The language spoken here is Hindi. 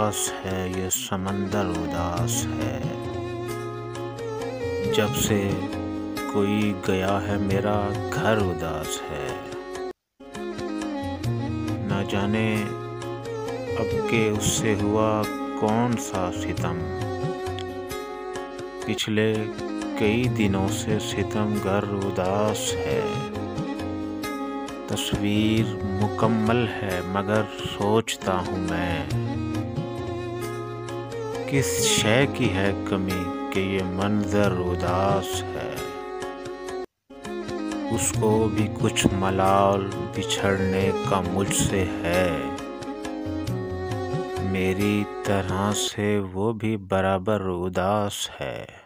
उदास है, ये समंदर उदास है। जब से कोई गया है मेरा घर उदास है। न जाने अब के उससे हुआ कौन सा सितम। पिछले कई दिनों से सितमगर उदास है। तस्वीर मुकम्मल है मगर सोचता हूँ मैं, किस शय की है कमी कि ये मंजर उदास है। उसको भी कुछ मलाल बिछड़ने का मुझसे है। मेरी तरह से वो भी बराबर उदास है।